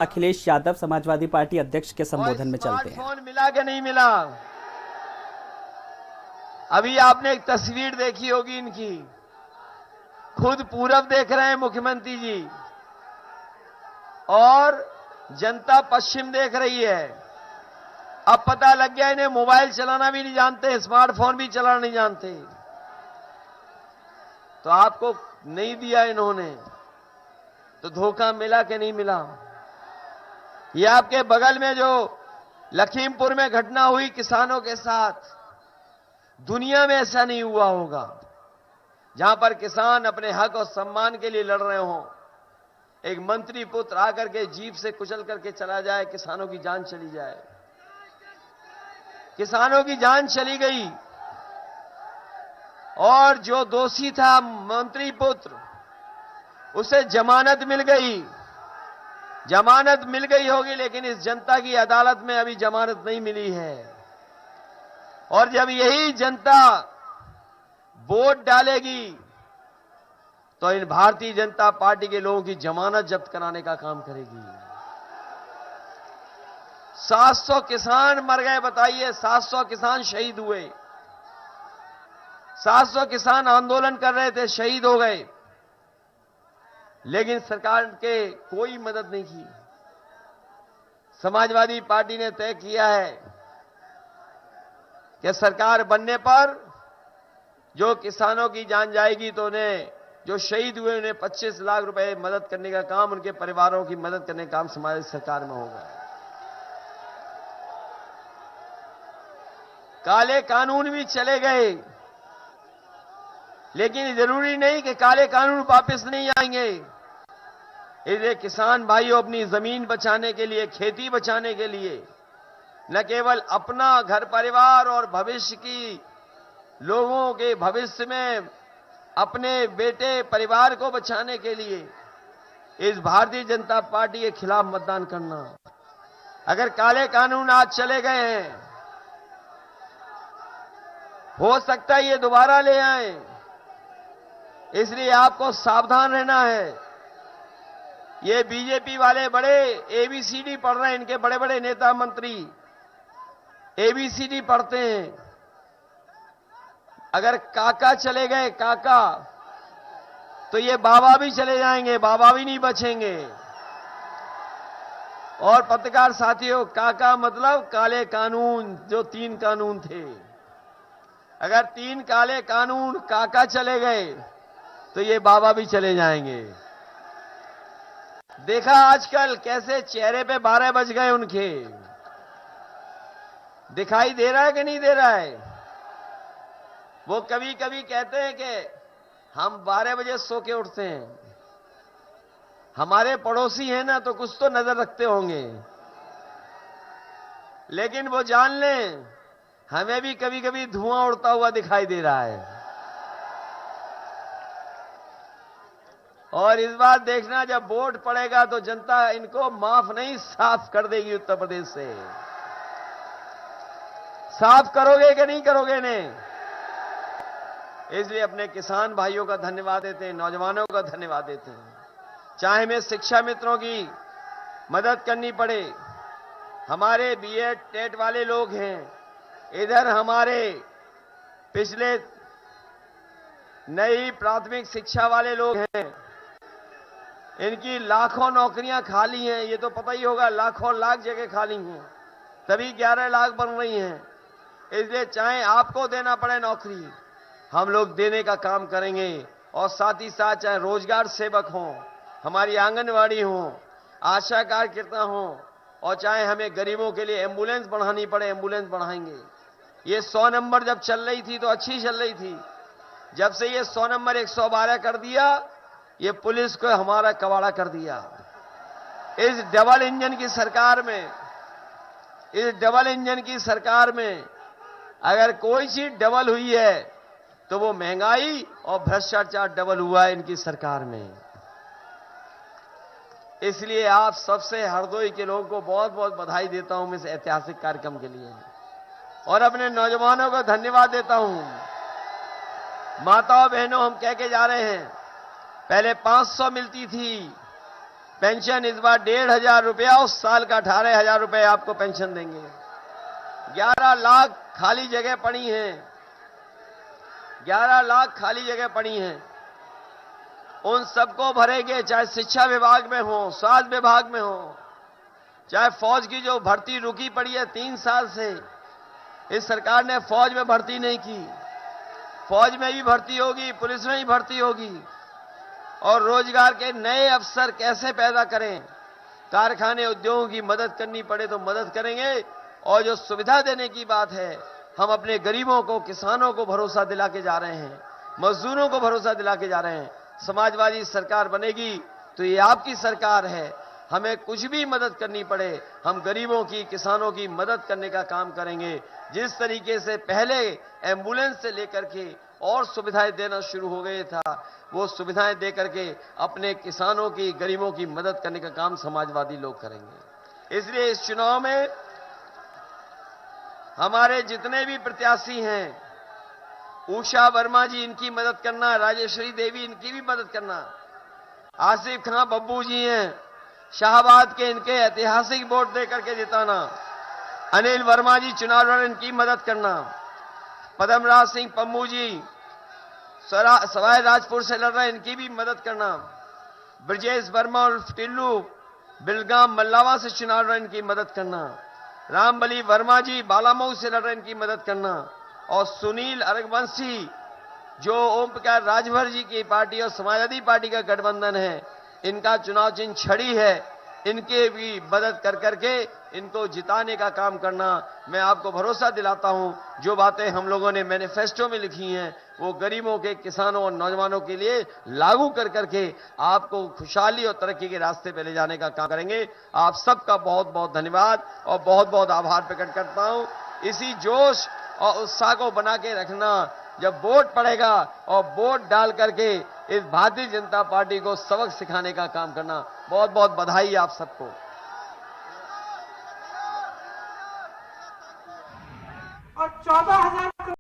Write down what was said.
Akhilesh Yadav Samajwadi party अध्यक्ष के संबोधन में चलते हैं। स्मार्टफोन मिला कि नहीं मिला? अभी आपने एक तस्वीर देखी होगी इनकी, खुद पूरब देख रहे हैं मुख्यमंत्री जी और जनता पश्चिम देख रही है। अब पता लग गया इन्हें मोबाइल चलाना भी नहीं जानते, स्मार्टफोन भी चलाना नहीं जानते। तो आपको नहीं दिया इन्होंने तो धोखा मिला कि नहीं मिला? ये आपके बगल में जो लखीमपुर में घटना हुई किसानों के साथ, दुनिया में ऐसा नहीं हुआ होगा जहां पर किसान अपने हक और सम्मान के लिए लड़ रहे हों, एक मंत्री पुत्र आकर के जीप से कुचल करके चला जाए, किसानों की जान चली जाए। किसानों की जान चली गई और जो दोषी था मंत्री पुत्र, उसे जमानत मिल गई। जमानत मिल गई होगी, लेकिन इस जनता की अदालत में अभी जमानत नहीं मिली है। और जब यही जनता वोट डालेगी तो इन भारतीय जनता पार्टी के लोगों की जमानत जब्त कराने का काम करेगी। 700 किसान मर गए, बताइए, 700 किसान शहीद हुए। 700 किसान आंदोलन कर रहे थे, शहीद हो गए, लेकिन सरकार के कोई मदद नहीं की। समाजवादी पार्टी ने तय किया है कि सरकार बनने पर जो किसानों की जान जाएगी तो उन्हें, जो शहीद हुए, उन्हें 25 लाख रुपए मदद करने का काम, उनके परिवारों की मदद करने का काम समाज सरकार में होगा। काले कानून भी चले गए, लेकिन जरूरी नहीं कि काले कानून वापस नहीं आएंगे। इसलिए किसान भाइयों, अपनी जमीन बचाने के लिए, खेती बचाने के लिए, न केवल अपना घर परिवार और भविष्य की लोगों के भविष्य में अपने बेटे परिवार को बचाने के लिए इस भारतीय जनता पार्टी के खिलाफ मतदान करना। अगर काले कानून आज चले गए हैं, हो सकता है ये दोबारा ले आए, इसलिए आपको सावधान रहना है। ये बीजेपी वाले बड़े एबीसीडी पढ़ रहे हैं, इनके बड़े बड़े नेता मंत्री एबीसीडी पढ़ते हैं। अगर काका चले गए, काका, तो ये बाबा भी चले जाएंगे, बाबा भी नहीं बचेंगे। और पत्रकार साथियों, काका मतलब काले कानून, जो 3 कानून थे। अगर 3 काले कानून काका चले गए तो ये बाबा भी चले जाएंगे। देखा आजकल कैसे चेहरे पे 12 बज गए उनके, दिखाई दे रहा है कि नहीं दे रहा है? वो कभी कभी कहते हैं कि हम 12 बजे सो के उठते हैं। हमारे पड़ोसी हैं ना, तो कुछ तो नजर रखते होंगे, लेकिन वो जान लें, हमें भी कभी कभी धुआं उड़ता हुआ दिखाई दे रहा है। और इस बार देखना, जब वोट पड़ेगा तो जनता इनको माफ नहीं, साफ कर देगी। उत्तर प्रदेश से साफ करोगे कि नहीं करोगे इन्हें? इसलिए अपने किसान भाइयों का धन्यवाद देते हैं, नौजवानों का धन्यवाद देते हैं। चाहे हमें शिक्षा मित्रों की मदद करनी पड़े, हमारे बीएड टेट वाले लोग हैं, इधर हमारे पिछले नई प्राथमिक शिक्षा वाले लोग हैं, इनकी लाखों नौकरियां खाली हैं। ये तो पता ही होगा, लाखों लाख जगह खाली हैं, तभी 11 लाख बन रही हैं। इसलिए चाहे आपको देना पड़े नौकरी, हम लोग देने का काम करेंगे। और साथ ही साथ चाहे रोजगार सेवक हों, हमारी आंगनवाड़ी हो, आशा कार्यकर्ता हों, और चाहे हमें गरीबों के लिए एम्बुलेंस बढ़ानी पड़े, एम्बुलेंस बढ़ाएंगे। ये 100 नंबर जब चल रही थी तो अच्छी चल रही थी, जब से ये 100 नंबर 112 कर दिया, ये पुलिस को हमारा कबाड़ा कर दिया। इस डबल इंजन की सरकार में, इस डबल इंजन की सरकार में अगर कोई चीज डबल हुई है तो वो महंगाई और भ्रष्टाचार डबल हुआ है इनकी सरकार में। इसलिए आप सबसे, हरदोई के लोगों को बहुत बहुत बधाई देता हूं इस ऐतिहासिक कार्यक्रम के लिए, और अपने नौजवानों को धन्यवाद देता हूं। माताओं बहनों, हम कह के जा रहे हैं, पहले 500 मिलती थी, पेंशन इस बार 1,500 रुपया, उस साल का 18,000 रुपये आपको पेंशन देंगे। 11 लाख खाली जगह पड़ी हैं, 11 लाख खाली जगह पड़ी हैं, उन सबको भरेंगे, चाहे शिक्षा विभाग में हो, स्वास्थ्य विभाग में हो, चाहे फौज की जो भर्ती रुकी पड़ी है 3 साल से, इस सरकार ने फौज में भर्ती नहीं की, फौज में भी भर्ती होगी, पुलिस में भी भर्ती होगी। और रोजगार के नए अवसर कैसे पैदा करें, कारखाने उद्योगों की मदद करनी पड़े तो मदद करेंगे। और जो सुविधा देने की बात है, हम अपने गरीबों को, किसानों को भरोसा दिला के जा रहे हैं, मजदूरों को भरोसा दिला के जा रहे हैं। समाजवादी सरकार बनेगी तो ये आपकी सरकार है, हमें कुछ भी मदद करनी पड़े, हम गरीबों की, किसानों की मदद करने का काम करेंगे। जिस तरीके से पहले एम्बुलेंस से लेकर के और सुविधाएं देना शुरू हो गए था, वो सुविधाएं दे करके अपने किसानों की, गरीबों की मदद करने का काम समाजवादी लोग करेंगे। इसलिए इस चुनाव में हमारे जितने भी प्रत्याशी हैं, उषा वर्मा जी इनकी मदद करना, राजेश्वरी देवी इनकी भी मदद करना, आसिफ खां बब्बू जी हैं शाहबाद के, इनके ऐतिहासिक वोट देकर के जिताना, अनिल वर्मा जी चुनाव लड़, इनकी मदद करना, पद्मराज सिंह पम्मू जी सवाई राजपुर से लड़ रहे हैं, इनकी भी मदद करना, ब्रजेश वर्मा और टिल्लू बिलगाम मल्लावा से चुनाव लड़, इनकी मदद करना, रामबली वर्मा जी बालामऊ से लड़ रहे, इनकी मदद करना, और सुनील अरगवंशी जो ओम प्रकाश राजभर जी की पार्टी और समाजवादी पार्टी का गठबंधन है, इनका चुनाव चिन्ह छड़ी है, इनके भी मदद कर करके इनको जिताने का काम करना। मैं आपको भरोसा दिलाता हूं, जो बातें हम लोगों ने मैनिफेस्टो में लिखी हैं, वो गरीबों के, किसानों और नौजवानों के लिए लागू कर करके आपको खुशहाली और तरक्की के रास्ते पे ले जाने का काम करेंगे। आप सबका बहुत बहुत धन्यवाद और बहुत बहुत आभार प्रकट करता हूं। इसी जोश और उत्साह को बना के रखना, जब वोट पड़ेगा और वोट डाल करके इस भारतीय जनता पार्टी को सबक सिखाने का काम करना। बहुत बहुत बधाई आप सबको। और 14,000